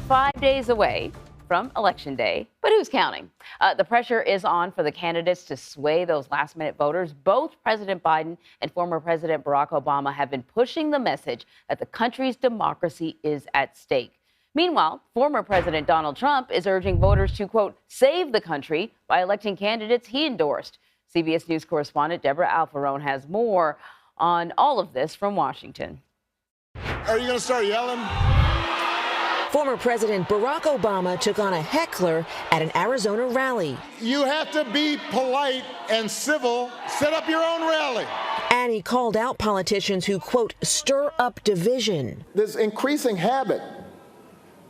5 days away from Election Day, but who's counting? The pressure is on for the candidates to sway those last-minute voters. Both President Biden and former President Barack Obama have been pushing the message that the country's democracy is at stake. Meanwhile, former President Donald Trump is urging voters to, quote, save the country by electing candidates he endorsed. CBS News correspondent Debra Alfarone has more on all of this from Washington. Are you going to start yelling? Former President Barack Obama took on a heckler at an Arizona rally. You have to be polite and civil. Set up your own rally. And he called out politicians who, quote, stir up division. This increasing habit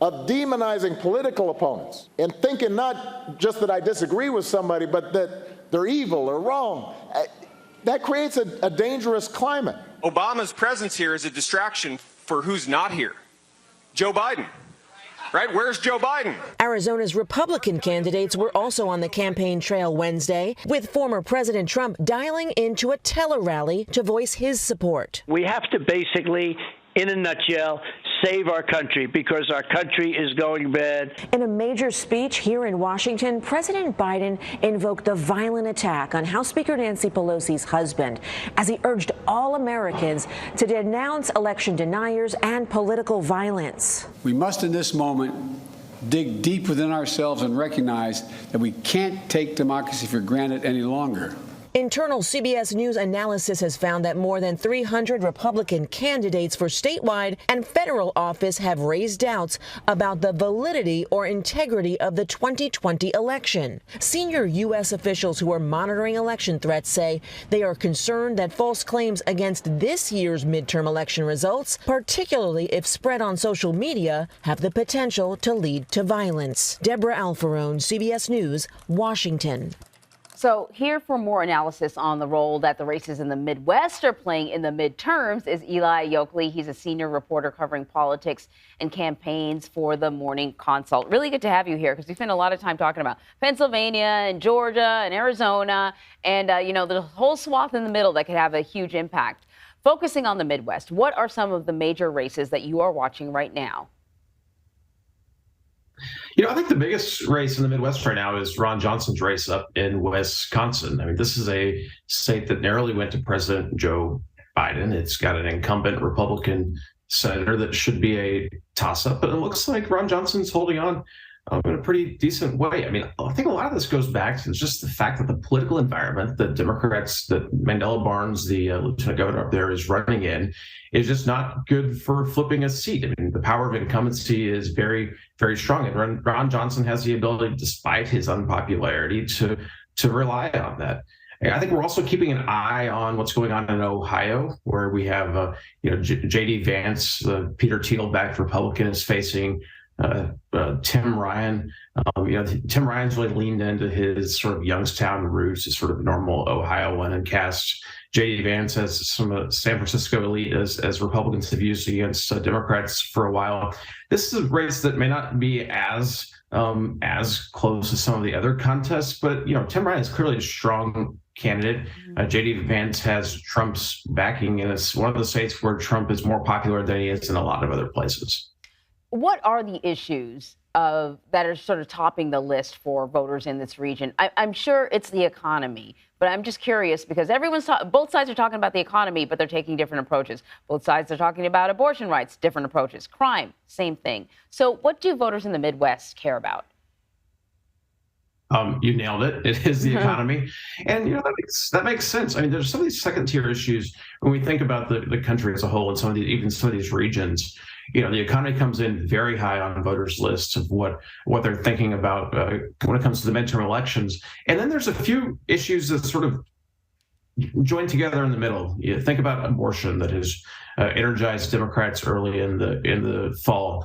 of demonizing political opponents and thinking not just that I disagree with somebody, but that they're evil or wrong, that creates a dangerous climate. Obama's presence here is a distraction for who's not here. Joe Biden. Right? Where's Joe Biden? Arizona's Republican candidates were also on the campaign trail Wednesday, with former President Trump dialing into a tele-rally to voice his support. We have to basically, in a nutshell, save our country because our country is going bad. In a major speech here in Washington, President Biden invoked the violent attack on House Speaker Nancy Pelosi's husband as he urged all Americans to denounce election deniers and political violence. We must, in this moment, dig deep within ourselves and recognize that we can't take democracy for granted any longer. Internal CBS News analysis has found that more than 300 Republican candidates for statewide and federal office have raised doubts about the validity or integrity of the 2020 election. Senior U.S. officials who are monitoring election threats say they are concerned that false claims against this year's midterm election results, particularly if spread on social media, have the potential to lead to violence. Debra Alfarone, CBS News, Washington. So here for more analysis on the role that the races in the Midwest are playing in the midterms is Eli Yokley. He's a senior reporter covering politics and campaigns for the Morning Consult. Really good to have you here because we spend a lot of time talking about Pennsylvania and Georgia and Arizona and, the whole swath in the middle that could have a huge impact. Focusing on the Midwest, what are some of the major races that you are watching right now? I think the biggest race in the Midwest right now is Ron Johnson's race up in Wisconsin. I mean, this is a state that narrowly went to President Joe Biden. It's got an incumbent Republican senator that should be a toss-up, but it looks like Ron Johnson's holding on in a pretty decent way. I mean, I think a lot of this goes back to just the fact that the political environment that Democrats, that Mandela Barnes, the lieutenant governor up there, is running in, is just not good for flipping a seat. I mean, the power of incumbency is very, very strong. And Ron Johnson has the ability, despite his unpopularity, to rely on that. I think we're also keeping an eye on what's going on in Ohio, where we have, J.D. Vance, the Peter Thiel-backed Republican, is facing Tim Ryan. Tim Ryan's really leaned into his sort of Youngstown roots, his sort of normal Ohioan, and cast J.D. Vance as some San Francisco elite as Republicans have used against Democrats for a while. This is a race that may not be as close as some of the other contests, but Tim Ryan is clearly a strong candidate. J.D. Vance has Trump's backing, and it's one of the states where Trump is more popular than he is in a lot of other places. What are the issues that are sort of topping the list for voters in this region? I'm sure it's the economy, but I'm just curious because both sides are talking about the economy, but they're taking different approaches. Both sides are talking about abortion rights, different approaches. Crime, same thing. So what do voters in the Midwest care about? You nailed it. It is the economy. And, that makes sense. I mean, there's some of these second tier issues when we think about the country as a whole and even some of these regions. The economy comes in very high on voters' lists of what they're thinking about when it comes to the midterm elections. And then there's a few issues that sort of join together in the middle. You think about abortion that has energized Democrats early in the fall.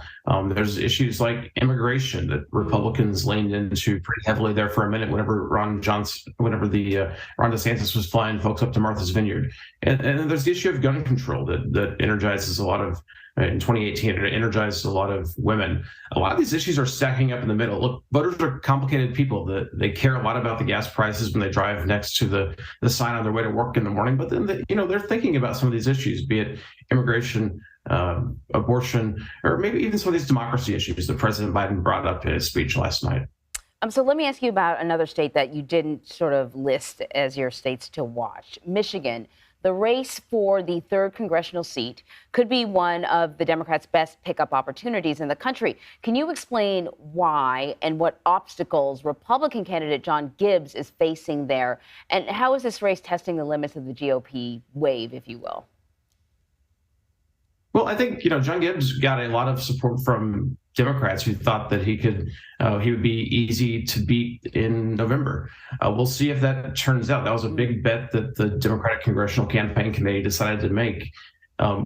There's issues like immigration that Republicans leaned into pretty heavily there for a minute whenever Ron DeSantis was flying folks up to Martha's Vineyard. And then there's the issue of gun control that energizes a lot of in 2018, it energized a lot of women. A lot of these issues are stacking up in the middle. Look, voters are complicated people. That they care a lot about the gas prices when they drive next to the sign on their way to work in the morning. But then, they're thinking about some of these issues, be it immigration abortion, or maybe even some of these democracy issues that President Biden brought up in his speech last night. So let me ask you about another state that you didn't sort of list as your states to watch. Michigan. The race for the 3rd congressional seat could be one of the Democrats' best pickup opportunities in the country. Can you explain why and what obstacles Republican candidate John Gibbs is facing there? And how is this race testing the limits of the GOP wave, if you will? Well, I think, John Gibbs got a lot of support from Democrats who thought that he would be easy to beat in November. We'll see if that turns out. That was a big bet that the Democratic Congressional Campaign Committee decided to make.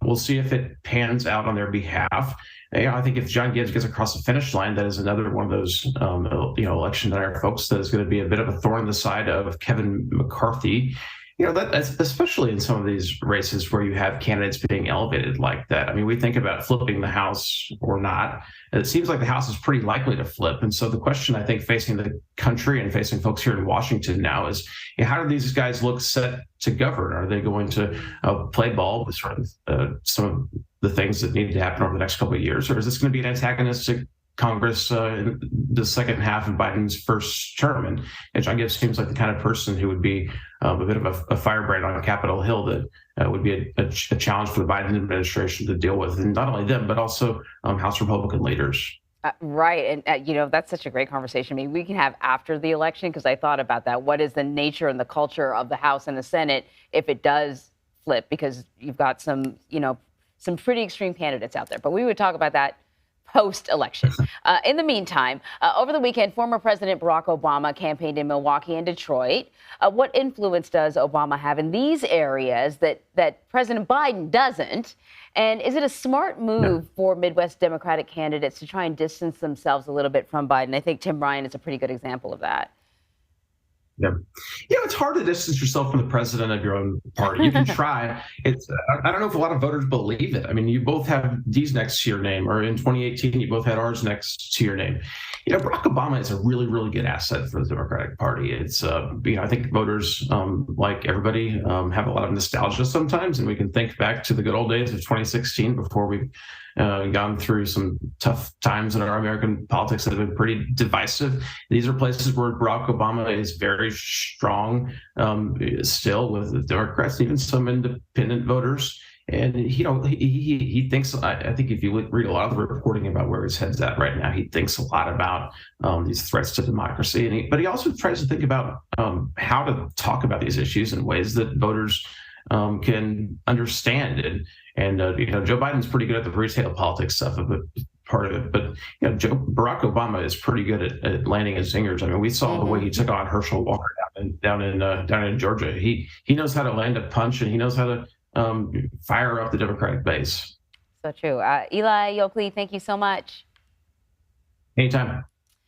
We'll see if it pans out on their behalf. I think if John Gibbs gets across the finish line, that is another one of those, election night folks that is going to be a bit of a thorn in the side of Kevin McCarthy. That's especially in some of these races where you have candidates being elevated like that. I mean, we think about flipping the House or not. It seems like the House is pretty likely to flip. And so the question, I think, facing the country and facing folks here in Washington now is, how do these guys look set to govern? Are they going to play ball with sort of some of the things that need to happen over the next couple of years? Or is this going to be an antagonistic Congress in the second half of Biden's first term? And John Gibbs seems like the kind of person who would be a bit of a firebrand on Capitol Hill that would be a challenge for the Biden administration to deal with, and not only them, but also House Republican leaders. Right. And, that's such a great conversation. I mean, we can have after the election, because I thought about that. What is the nature and the culture of the House and the Senate if it does flip? Because you've got some pretty extreme candidates out there. But we would talk about that post-election. In the meantime, over the weekend, former President Barack Obama campaigned in Milwaukee and Detroit. What influence does Obama have in these areas that President Biden doesn't? And is it a smart move for Midwest Democratic candidates to try and distance themselves a little bit from Biden? I think Tim Ryan is a pretty good example of that. Yeah. It's hard to distance yourself from the president of your own party. You can try. I don't know if a lot of voters believe it. I mean, you both have D's next to your name, or in 2018, you both had R's next to your name. Barack Obama is a really, really good asset for the Democratic Party. It's, I think voters, like everybody, have a lot of nostalgia sometimes, and we can think back to the good old days of 2016 before we've gone through some tough times in our American politics that have been pretty divisive. These are places where Barack Obama is very strong still with the Democrats, even some independent voters. And, he thinks, I think if you read a lot of the reporting about where his head's at right now, he thinks a lot about these threats to democracy. But he also tries to think about how to talk about these issues in ways that voters can understand. And Joe Biden's pretty good at the retail politics stuff of it, part of it. But Barack Obama is pretty good at landing his zingers. I mean, we saw the way he took on Herschel Walker down in Georgia. He knows how to land a punch, and he knows how to fire up the Democratic base. So true. Eli Yokley, thank you so much. Anytime.